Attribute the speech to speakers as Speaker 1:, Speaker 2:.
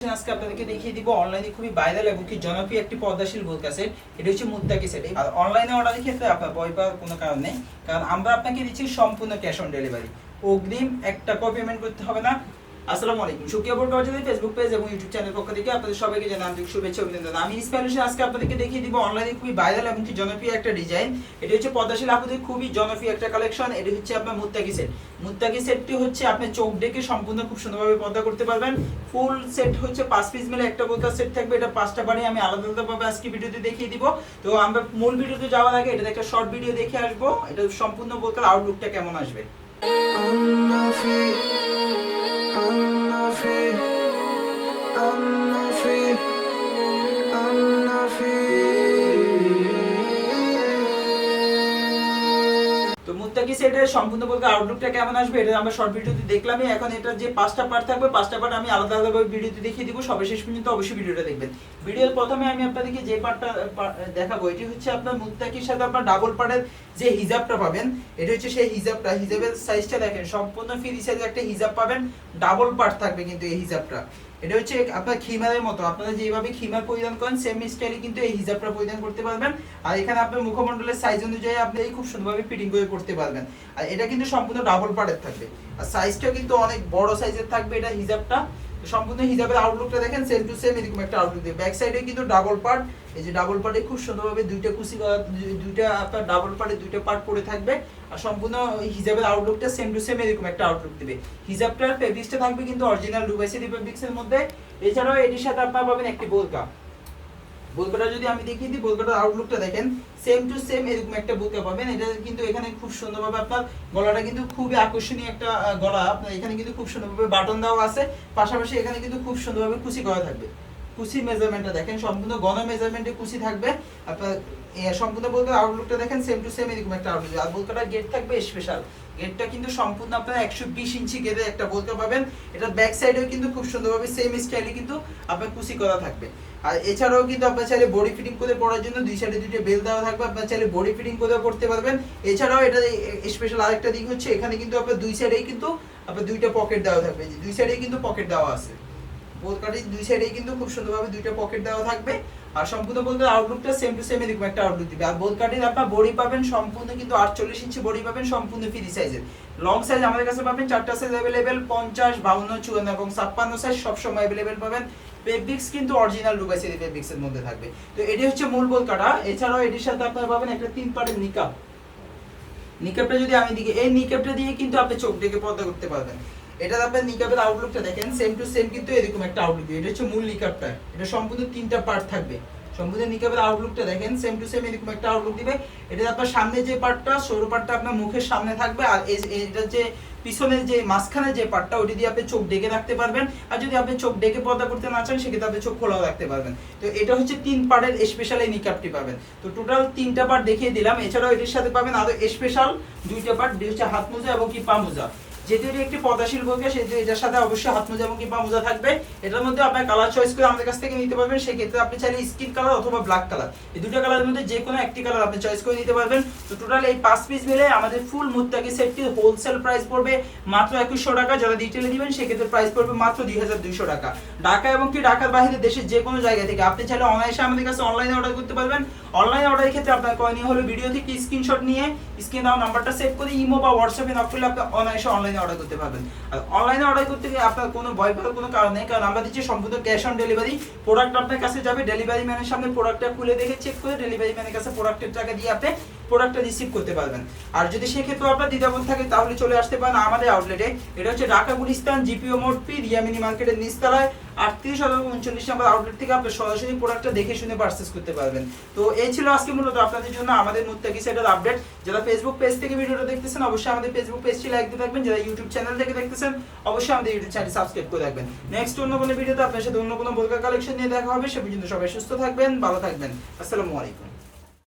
Speaker 1: আজকে আপনাদেরকে দেখিয়ে দিব অনলাইনে খুবই ভাইরাল এবং কি জনপ্রিয় একটি পর্দাশীল বোরকা সেট। এটা হচ্ছে মুত্তাকি সেট। আর অনলাইনে অর্ডারের ক্ষেত্রে আপনার ভয় পাওয়ার কোনো কারণ নেই, কারণ আমরা আপনাকে দিচ্ছি সম্পূর্ণ ক্যাশ অন ডেলিভারি। অগ্রিম 1 টাকাও পেমেন্ট করতে হবে না। আসসালামু আলাইকুম, সুকিয়া বোরকা বাজারের ফেসবুক পেজ এবং ইউটিউব চ্যানেল পক্ষ থেকে আপনাদের সবাইকে জানাই আন্তরিক শুভেচ্ছা অভিনন্দন। আমি ইসমাইল হোসেন আজকে আপনাদেরকে দেখিয়ে দিব অনলাইনে খুবই ভাইরাল এবং কি জনপ্রিয় একটা ডিজাইন। এটা হচ্ছে পর্দাশীল আপুদের খুবই জনপ্রিয় একটা কালেকশন। এটা হচ্ছে আপনার মুত্তাকি সেট। মুত্তাকি সেটটি হচ্ছে আপনি চোখ ডেকে সম্পূর্ণ খুব সুন্দরভাবে পর্দা করতে পারবেন। ফুল সেট হচ্ছে 5 পিস মিলে একটা বোরকা সেট থাকবে। এটা 5টা বারে আমি আলাদা আলাদাভাবে আজকে ভিডিওতে দেখিয়ে দিব। তো আমরা মূল ভিডিওতে যাওয়ার আগে এটা একটা শর্ট ভিডিও দেখে আসবো, এটা সম্পূর্ণ বোরকার আউটলুকটা কেমন আসবে। তো মুত্তাকি সেটের সম্পূর্ণ বলতে আউটলুকটা কেমন আসবে এটা আমরা শর্ট ভিডিওতে দেখলামই। এখন এটা যে 5টা পার্ট থাকবে 5টা পার্ট আমি আলাদা আলাদাভাবে ভিডিওতে দেখিয়ে দিব। সবাই শেষ পর্যন্ত অবশ্যই ভিডিওটা দেখবেন। ভিডিওর প্রথমে আমি আপনাদেরকে যে পার্টটা দেখাবো এটি হচ্ছে আপনার মুত্তাকির সাথে আপনার ডাবল পার্টের যে হিজাবটা পাবেন। এটা হচ্ছে সেই হিজাবটা। হিজাবের সাইজটা দেখেন, সম্পূর্ণ ফ্রি সাইজের একটা হিজাব পাবেন। ডাবল পার্ট থাকবে কিন্তু এই হিজাবটা। এটা হচ্ছে আপনার খিমারের মতো, আপনারা যেভাবে খিমার পরিধান করেন সেম স্টাইলে কিন্তু এই হিজাবটা পরিধান করতে পারবেন। আর এখানে আপনার মুখমণ্ডলের সাইজ অনুযায়ী আপনি খুব সুন্দরভাবে ফিটিং করে করতে পারবেন। আর এটা কিন্তু সম্পূর্ণ ডাবল পার্টের থাকবে। আর সাইজটা কিন্তু অনেক বড় সাইজের থাকবে এটা হিজাবটা। সম্পূর্ণ হিজাবের আউটলুকটা দেখেন, সেম টু সেম এরকম একটা আউটলুক দিয়ে। ব্যাক সাইডে কিন্তু ডাবল পার্ট, এই যে ডাবল পার্টে খুব সুন্দরভাবে দুইটা কুচি করা, দুইটা আপনার ডাবল পার্টে দুইটা পার্ট পড়ে থাকবে। আর সম্পূর্ণ হিজাবের আউটলুকটা সেম টু সেম এরকম একটা আউটলুক দিবে। হিজাবটার ফেব্রিক্সটা থাকবে কিন্তু অরিজিনাল দুবাইসি ফেব্রিক্সের মধ্যে। এছাড়াও এটির সাথে আপনারা পাবেন একটি বোরকা। বোরকাটা যদি আমি দেখিয়ে দিই, বোরকাটার আউটলুকটা দেখেন, সেম টু সেম এরকম একটা বোরকা পাবেন। এটা কিন্তু এখানে খুব সুন্দরভাবে আপনার গলাটা কিন্তু খুবই আকর্ষণীয় একটা গলা। আপনার এখানে কিন্তু খুব সুন্দরভাবে বাটন দেওয়া আছে, পাশাপাশি এখানে কিন্তু খুব সুন্দরভাবে কুচি করা থাকবে। কুচি মেজারমেন্টটা দেখেন, সম্পূর্ণ গণ মেজারমেন্টে কুচি থাকবে। আপনার সম্পূর্ণ বোরকার আউটলুকটা দেখেন, সেম টু সেম এরকম একটা আউটলুক। আর বোরকাটার গেট থাকবে স্পেশাল। গেটটা কিন্তু সম্পূর্ণ আপনারা 120 ইঞ্চি গেটে একটা বোরকা পাবেন। এটা ব্যাক সাইডেও কিন্তু খুব সুন্দরভাবে সেম স্টাইলে কিন্তু আপনার কুচি করা থাকবে। আর এছাড়াও কিন্তু আপনার চাইলে বডি ফিটিং করে পরার জন্য দুই সাইডে দুইটা বেল দেওয়া থাকবে, আপনার চাইলে বডি ফিটিং করে পড়তে পারবেন। এছাড়াও এটা স্পেশাল আরেকটা দিক হচ্ছে, এখানে কিন্তু আপনার দুই সাইডেই কিন্তু আপনার দুইটা পকেট দেওয়া থাকবে। দুই সাইডেই কিন্তু পকেট দেওয়া আছে। বোরকাটির দুই সাইডেই কিন্তু খুব সুন্দরভাবে দুইটা পকেট দেওয়া থাকবে। আর সম্পূর্ণ বলতে আউটলুকটা সেম টু সেম এরকম একটা আউটলুক দিবে। আর বোরকাটির আপনার বডি পাবেন সম্পূর্ণ কিন্তু 48 ইঞ্চি বডি পাবেন, সম্পূর্ণ ফ্রি সাইজের। লং সাইজ আমাদের কাছে পাবেন 4টা সাইজ अवेलेबल, 50, 52, 54 এবং 56 সাইজ সব সময় अवेलेबल পাবেন। ফেব্রিক্স কিন্তু অরিজিনাল দুবাইসি ফেব্রিক্সের মধ্যে থাকবে। তো এটি হচ্ছে মূল বোরকাটা। এছাড়াও এটির সাথে আপনারা পাবেন একটা 3 পার্টের নিকাব। নিকাবটা যদি আমি দিকে, এই নিকাবটা দিয়ে কিন্তু আপনি চোখ ডেকে পর্দা করতে পারবেন। এটা আপনার নিকাবের আউটলুকটা দেখেন, সেম টু সেম কিন্তু এরকম একটা আউটলুক দিবে। এটা হচ্ছে মূল নিকাবটা। এটা সম্পূর্ণ 3টা পার্ট থাকবে। সম্পূর্ণ নিকাবের আউটলুকটা দেখেন, সেম টু সেম এরকম একটা আউটলুক দিবে। এটা আপনার সামনে যে পার্টটা, সরু পার্টটা আপনার মুখের সামনে থাকবে। আর এটা যে পিছনের যে মাঝখানে যে পার্টটা, ওটি দিয়ে আপনি চোখ ডেকে রাখতে পারবেন। আর যদি আপনি চোখ ডেকে পর্দা করতে না চান সেক্ষেত্রে আপনি চোখ খোলাও রাখতে পারবেন। তো এটা হচ্ছে 3 পার্টের স্পেশাল এই নিকাবটি পাবেন। তো টোটাল 3টা পার্ট দেখিয়ে দিলাম। এছাড়াও এটির সাথে পাবেন আরো স্পেশাল 2টা পার্ট, হচ্ছে হাত মোজা এবং কি পা মোজা। যেহেতু এটি একটি পর্দাশীল বোরকা সেহেতু এটার সাথে অবশ্যই হাত মোজা এবং কি পা মোজা থাকবে। এটার মধ্যে আপনার কালার চয়েস করে আমাদের কাছ থেকে নিতে পারবেন। সেক্ষেত্রে আপনি চাইলে স্কিন কালার অথবা ব্ল্যাক কালার, এই দুটো কালারের মধ্যে যে কোনো একটি কালার আপনি চয়েস করে নিতে পারবেন। তো টোটাল এই 5 পিস মিলে আমাদের ফুল মুত্তাকি সেটটির হোলসেল প্রাইস পড়বে মাত্র 2100 টাকা। যারা রিটেলে নেবেন সেক্ষেত্রে প্রাইস পড়বে মাত্র 2200 টাকা। ঢাকা এবং কি ঢাকার বাইরে দেশের যে কোনো জায়গা থেকে আপনি চাইলে অনায়াসে আমাদের কাছে অনলাইনে অর্ডার করতে পারবেন। অনলাইনে অর্ডারের ক্ষেত্রে আপনার করণীয় হলো ভিডিও থেকে স্ক্রিনশট নিয়ে স্ক্রিনে দেওয়া নাম্বারটা সেভ করে ইমো বা হোয়াটসঅ্যাপে নক করলে আপনি অনায়াসে অনলাইনে অর্ডার করতে পারবেন। আর অনলাইনে অর্ডার করতে গিয়ে আপনার কোনো ভয় পাওয়ার কোনো কারণ নেই, কারণ আমরা দিচ্ছি সম্পূর্ণ ক্যাশ অন ডেলিভারি। প্রোডাক্ট আপনার কাছে যাবে, ডেলিভারি ম্যানের সামনে প্রোডাক্টটা খুলে দেখে চেক করে ডেলিভারি ম্যানের কাছে প্রোডাক্টের টাকা দিয়ে আপনি প্রোডাক্টটা রিসিভ করতে পারবেন। আর যদি সেক্ষেত্রে আপনার দ্বিধাবোধ থাকে তাহলে চলে আসতে পারেন আমাদের আউটলেটে। এটা হচ্ছে ঢাকা গুলিস্তান জিপিও মোড পি রিয়া মিনি মার্কেটের নিচতলায় 38-39 নম্বর আউটলেট থেকে আপনি সরাসরি প্রোডাক্টটা দেখে শুনে পারচেজ করতে পারবেন। তো এই ছিল আজকে মূলত আপনাদের জন্য আমাদের মুত্তাকি সেটের আপডেট। যারা ফেসবুক পেজ থেকে ভিডিওটা দেখতেছেন অবশ্যই আমাদের ফেসবুক পেজটি লাইক দিয়ে রাখবেন। যারা ইউটিউব চ্যানেল থেকে দেখতেছেন অবশ্যই আমাদের ইউটিউব চ্যানেল সাবস্ক্রাইব করে রাখবেন। নেক্সট অন্য কোনো ভিডিওতে আপনার সাথে অন্য কোনো বোরকা কালেকশন নিয়ে দেখা হবে। সে পর্যন্ত সবাই সুস্থ থাকবেন, ভালো থাকবেন। আসসালামু আলাইকুম।